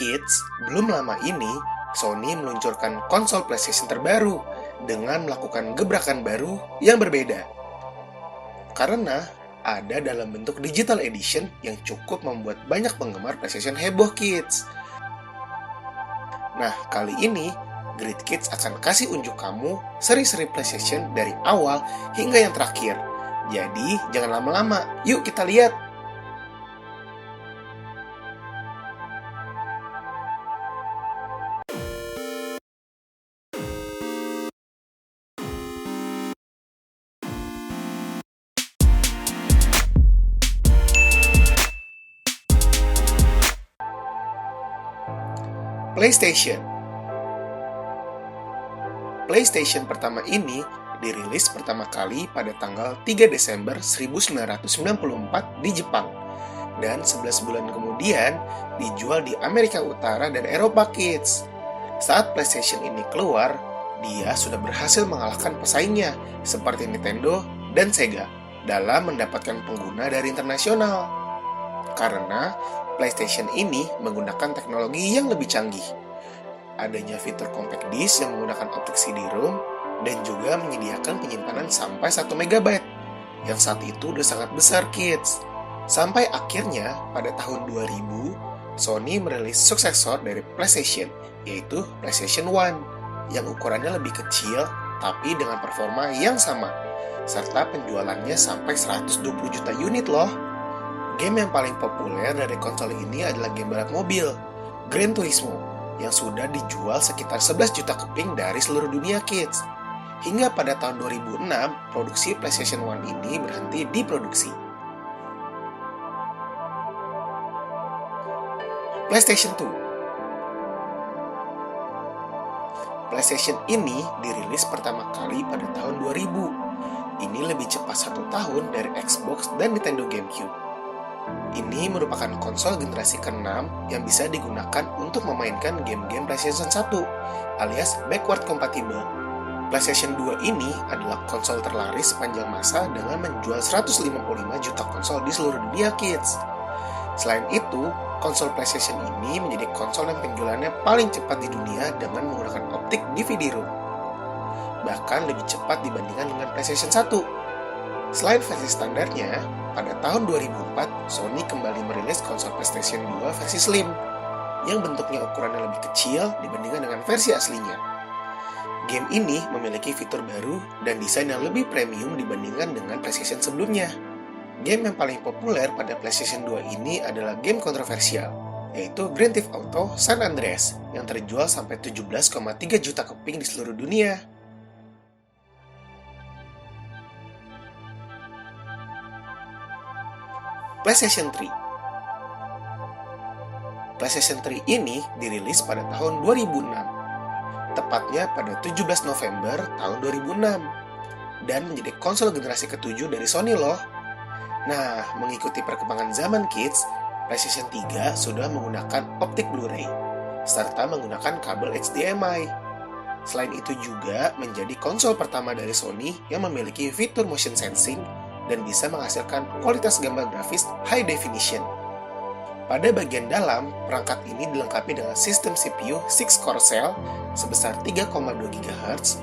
Kids, belum lama ini Sony meluncurkan konsol PlayStation terbaru dengan melakukan gebrakan baru yang berbeda. Karena ada dalam bentuk digital edition yang cukup membuat banyak penggemar PlayStation heboh, Kids. Nah, kali ini Great Kids akan kasih unjuk kamu seri-seri PlayStation dari awal hingga yang terakhir. Jadi, jangan lama-lama. Yuk kita lihat. PlayStation pertama ini dirilis pertama kali pada tanggal 3 Desember 1994 di Jepang, dan 11 bulan kemudian dijual di Amerika Utara dan Eropa, Kids. Saat PlayStation ini keluar, dia sudah berhasil mengalahkan pesaingnya seperti Nintendo dan Sega dalam mendapatkan pengguna dari internasional. Karena PlayStation ini menggunakan teknologi yang lebih canggih. Adanya fitur compact disc yang menggunakan optik CD-ROM dan juga menyediakan penyimpanan sampai 1 MB yang saat itu udah sangat besar, Kids. Sampai akhirnya pada tahun 2000, Sony merilis suksesor dari PlayStation, yaitu PlayStation 1 yang ukurannya lebih kecil tapi dengan performa yang sama, serta penjualannya sampai 120 juta unit loh. Game yang paling populer dari konsol ini adalah game balap mobil, Gran Turismo, yang sudah dijual sekitar 11 juta keping dari seluruh dunia, Kids. Hingga pada tahun 2006, produksi PlayStation 1 ini berhenti diproduksi. PlayStation 2. PlayStation ini dirilis pertama kali pada tahun 2000. Ini lebih cepat 1 tahun dari Xbox dan Nintendo GameCube. Ini merupakan konsol generasi ke-6 yang bisa digunakan untuk memainkan game-game PlayStation 1 alias backward compatible. PlayStation 2 ini adalah konsol terlaris sepanjang masa dengan menjual 155 juta konsol di seluruh dunia, Kids. Selain itu, konsol PlayStation ini menjadi konsol yang penjualannya paling cepat di dunia dengan menggunakan optik DVD-ROM. Bahkan lebih cepat dibandingkan dengan PlayStation 1. Selain versi standarnya, pada tahun 2004, Sony kembali merilis konsol PlayStation 2 versi Slim, yang bentuknya ukurannya lebih kecil dibandingkan dengan versi aslinya. Game ini memiliki fitur baru dan desain yang lebih premium dibandingkan dengan PlayStation sebelumnya. Game yang paling populer pada PlayStation 2 ini adalah game kontroversial, yaitu Grand Theft Auto San Andreas, yang terjual sampai 17,3 juta keping di seluruh dunia. PlayStation 3. PlayStation 3 ini dirilis pada tahun 2006, tepatnya pada 17 November tahun 2006, dan menjadi konsol generasi ke-7 dari Sony loh. Nah, mengikuti perkembangan zaman, Kids, PlayStation 3 sudah menggunakan optik Blu-ray, serta menggunakan kabel HDMI. Selain itu juga menjadi konsol pertama dari Sony yang memiliki fitur motion sensing dan bisa menghasilkan kualitas gambar grafis high definition. Pada bagian dalam, perangkat ini dilengkapi dengan sistem CPU 6-core cell sebesar 3,2 GHz,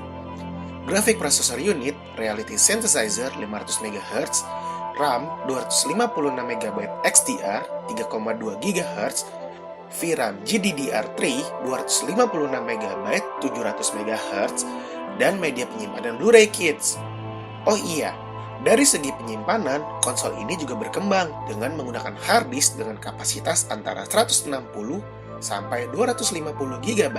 graphic processor unit, reality synthesizer 500 MHz, RAM 256 MB XDR 3,2 GHz, VRAM GDDR3 256 MB 700 MHz, dan media penyimpanan Blu-ray, Kids. Oh iya, dari segi penyimpanan, konsol ini juga berkembang dengan menggunakan hard disk dengan kapasitas antara 160 sampai 250 GB.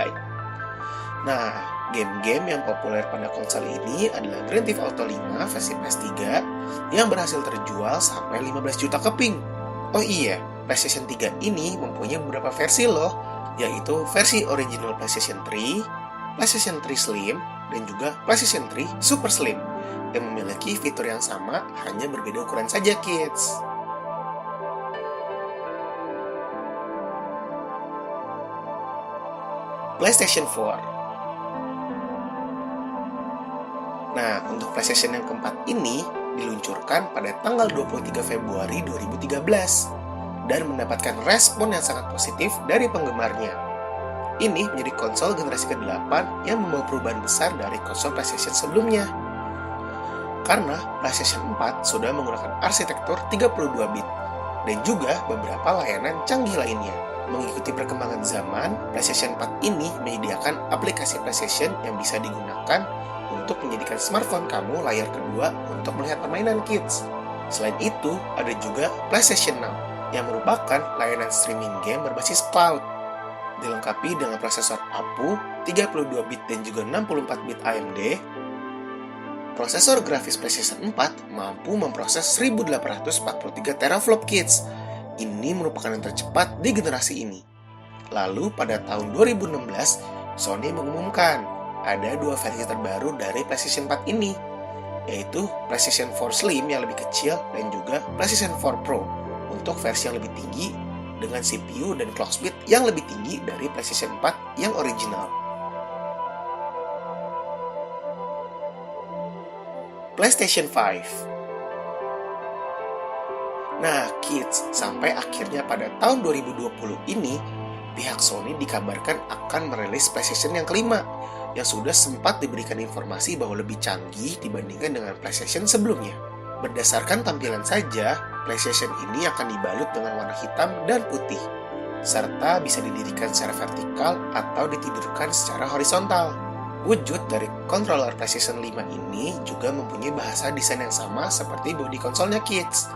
Nah, game-game yang populer pada konsol ini adalah Grand Theft Auto 5 versi PS3 yang berhasil terjual sampai 15 juta keping. Oh iya, PlayStation 3 ini mempunyai beberapa versi loh, yaitu versi original PlayStation 3, PlayStation 3 Slim, dan juga PlayStation 3 Super Slim, yang memiliki fitur yang sama, hanya berbeda ukuran saja, Kids. PlayStation 4. Nah, untuk PlayStation yang keempat ini diluncurkan pada tanggal 23 Februari 2013 dan mendapatkan respon yang sangat positif dari penggemarnya. Ini menjadi konsol generasi ke-8 yang membawa perubahan besar dari konsol PlayStation sebelumnya. Karena PlayStation 4 sudah menggunakan arsitektur 32 bit dan juga beberapa layanan canggih lainnya. Mengikuti perkembangan zaman, PlayStation 4 ini menyediakan aplikasi PlayStation yang bisa digunakan untuk menjadikan smartphone kamu layar kedua untuk melihat permainan kids. Selain itu, ada juga PlayStation Now yang merupakan layanan streaming game berbasis cloud. Dilengkapi dengan prosesor APU 32 bit dan juga 64 bit AMD, prosesor grafis PlayStation 4 mampu memproses 1843 teraflop kids. Ini merupakan yang tercepat di generasi ini. Lalu pada tahun 2016, Sony mengumumkan ada dua versi terbaru dari PlayStation 4 ini, yaitu PlayStation 4 Slim yang lebih kecil dan juga PlayStation 4 Pro untuk versi yang lebih tinggi dengan CPU dan clock speed yang lebih tinggi dari PlayStation 4 yang original. PlayStation 5. Nah, kids, sampai akhirnya pada tahun 2020 ini, pihak Sony dikabarkan akan merilis PlayStation yang kelima, yang sudah sempat diberikan informasi bahwa lebih canggih dibandingkan dengan PlayStation sebelumnya. Berdasarkan tampilan saja, PlayStation ini akan dibalut dengan warna hitam dan putih, serta bisa didirikan secara vertikal atau ditidurkan secara horizontal. Wujud dari controller PlayStation 5 ini juga mempunyai bahasa desain yang sama seperti bodi konsolnya kids.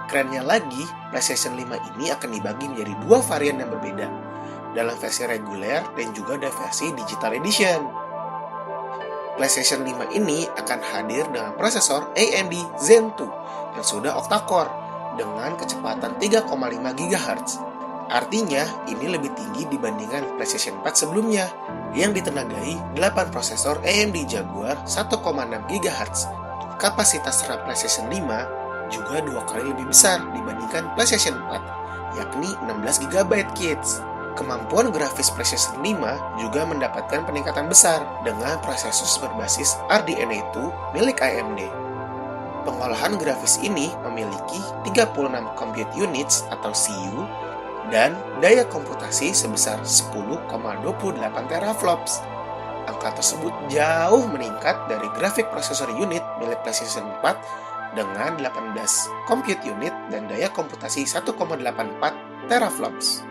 Kerennya lagi, PlayStation 5 ini akan dibagi menjadi dua varian yang berbeda, dalam versi reguler dan juga ada versi Digital Edition. PlayStation 5 ini akan hadir dengan prosesor AMD Zen 2 yang sudah octa-core dengan kecepatan 3,5 GHz. Artinya, ini lebih tinggi dibandingkan PlayStation 4 sebelumnya yang ditenagai 8 prosesor AMD Jaguar 1,6 GHz. Kapasitas RAM PlayStation 5 juga 2 kali lebih besar dibandingkan PlayStation 4, yakni 16 GB kids. Kemampuan grafis PlayStation 5 juga mendapatkan peningkatan besar dengan prosesor berbasis RDNA 2 milik AMD. Pengolahan grafis ini memiliki 36 compute units atau CPU dan daya komputasi sebesar 10,28 teraflops. Angka tersebut jauh meningkat dari grafik prosesor unit milik PlayStation 4 dengan 18 compute unit dan daya komputasi 1,84 teraflops.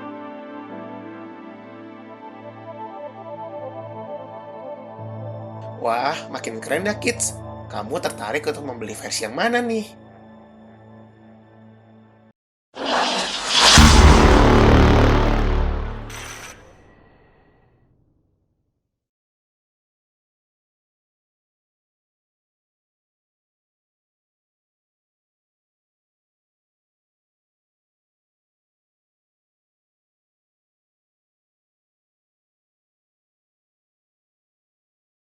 Wah, makin keren ya kids. Kamu tertarik untuk membeli versi yang mana nih?